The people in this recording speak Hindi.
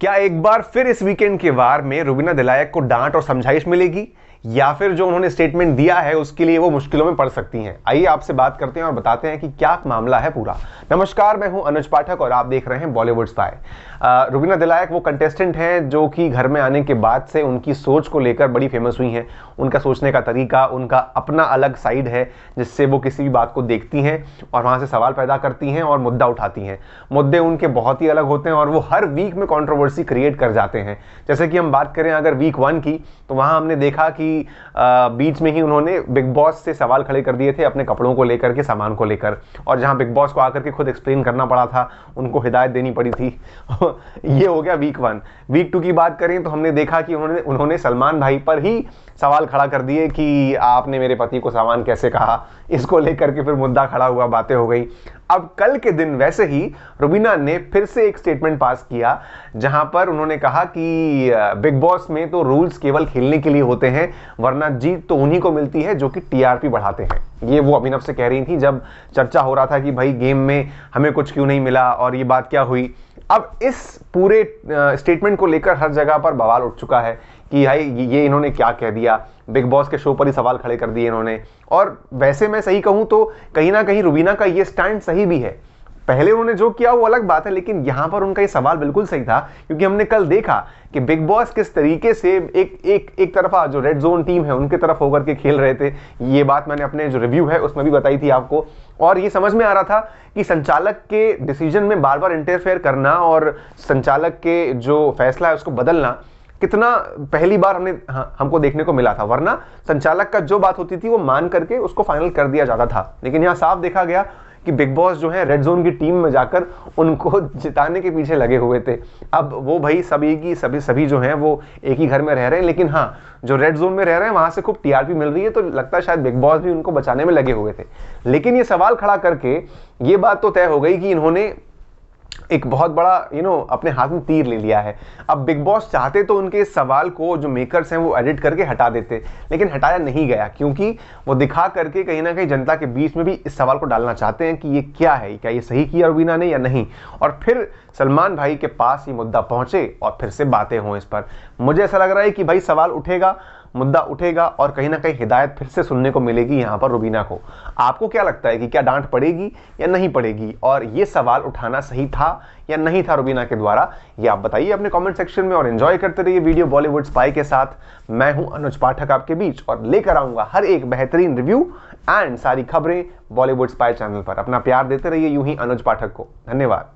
क्या एक बार फिर इस वीकेंड के वार में रुबीना दिलायक को डांट और समझाइश मिलेगी, या फिर जो उन्होंने स्टेटमेंट दिया है उसके लिए वो मुश्किलों में पड़ सकती हैं? आइए आपसे बात करते हैं और बताते हैं कि क्या मामला है पूरा। नमस्कार, मैं हूं अनुज पाठक और आप देख रहे हैं बॉलीवुड स्पाई। रुबीना दिलायक वो कंटेस्टेंट हैं जो कि घर में आने के बाद से उनकी सोच को लेकर बड़ी फेमस हुई हैं। उनका सोचने का तरीका, उनका अपना अलग साइड है जिससे वो किसी भी बात को देखती हैं और वहां से सवाल पैदा करती हैं और मुद्दा उठाती हैं। मुद्दे उनके बहुत ही अलग होते हैं और वो हर वीक में कंट्रोवर्सी क्रिएट कर जाते हैं। जैसे कि हम बात करें अगर वीक 1 की, तो वहां हमने देखा कि बीच में ही उन्होंने बिग बॉस से सवाल खड़े कर दिए थे अपने कपड़ों को लेकर के, सामान को लेकर, और जहां बिग बॉस को आकर के खुद एक्सप्लेन करना पड़ा था, उनको हिदायत देनी पड़ी थी। ये हो गया वीक 1। वीक 2 की बात करें तो हमने देखा कि उन्होंने सलमान भाई पर ही सवाल खड़ा कर दिए कि आपने मेरे पति को सामान कैसे कहा। इसको लेकर के फिर मुद्दा खड़ा हुआ, बातें हो गई। अब कल के दिन वैसे ही रुबीना ने फिर से एक स्टेटमेंट पास किया जहां पर उन्होंने कहा कि बिग बॉस में तो रूल्स केवल खेलने के लिए होते हैं, वरना जीत तो उन्हीं को मिलती है जो कि टीआरपी बढ़ाते हैं। ये वो अभिनव से कह रही थी जब चर्चा हो रहा था कि भाई गेम में हमें कुछ क्यों नहीं मिला और ये बात क्या हुई। अब इस पूरे स्टेटमेंट को लेकर हर जगह पर बवाल उठ चुका है कि भाई ये इन्होंने क्या कह दिया, बिग बॉस के शो पर ही सवाल खड़े कर दिए इन्होंने। और वैसे मैं सही कहूं तो कहीं ना कहीं रुबीना का ये स्टैंड सही भी है। पहले उन्होंने जो किया वो अलग बात है, लेकिन यहां पर उनका ये सवाल बिल्कुल सही था, क्योंकि हमने कल देखा कि बिग बॉस किस तरीके से एक तरफा जो रेड जोन टीम है उनके तरफ होकर के खेल रहे थे। ये बात मैंने अपने जो रिव्यू है उसमें भी बताई थी आपको, और ये समझ में आ रहा था कि संचालक के डिसीजन में बार बार इंटरफेयर करना और संचालक के जो फैसला है उसको बदलना कितना पहली बार हमको देखने को मिला था। वरना संचालक का जो बात होती थी वो मान करके उसको फाइनल कर दिया जाता था, लेकिन यहां साफ देखा गया कि बिग बॉस जो है रेड जोन की टीम में जाकर उनको जिताने के पीछे लगे हुए थे। अब वो भाई सभी जो हैं वो एक ही घर में रह रहे हैं, लेकिन हाँ, जो रेड जोन में रह रहे हैं वहां से खूब टीआरपी मिल रही है, तो लगता है शायद बिग बॉस भी उनको बचाने में लगे हुए थे। लेकिन ये सवाल खड़ा करके ये बात तो तय हो गई कि इन्होंने एक बहुत बड़ा अपने हाथ में तीर ले लिया है। अब बिग बॉस चाहते तो उनके इस सवाल को जो मेकर्स हैं वो एडिट करके हटा देते, लेकिन हटाया नहीं गया, क्योंकि वो दिखा करके कहीं ना कहीं जनता के बीच में भी इस सवाल को डालना चाहते हैं कि ये क्या है, क्या ये सही किया रुबीना ने या नहीं। और फिर सलमान भाई के पास ये मुद्दा पहुंचे और फिर से बातें हों इस पर। मुझे ऐसा लग रहा है कि भाई सवाल उठेगा, मुद्दा उठेगा और कहीं ना कहीं हिदायत फिर से सुनने को मिलेगी यहां पर रुबीना को। आपको क्या लगता है कि क्या डांट पड़ेगी या नहीं पड़ेगी, और ये सवाल उठाना सही था या नहीं था रुबीना के द्वारा? ये आप बताइए अपने कमेंट सेक्शन में और एंजॉय करते रहिए वीडियो बॉलीवुड स्पाई के साथ। मैं हूं अनुज पाठक आपके बीच और लेकर आऊंगा हर एक बेहतरीन रिव्यू एंड सारी खबरें बॉलीवुड स्पाई चैनल पर। अपना प्यार देते रहिए यूं ही अनुज पाठक को। धन्यवाद।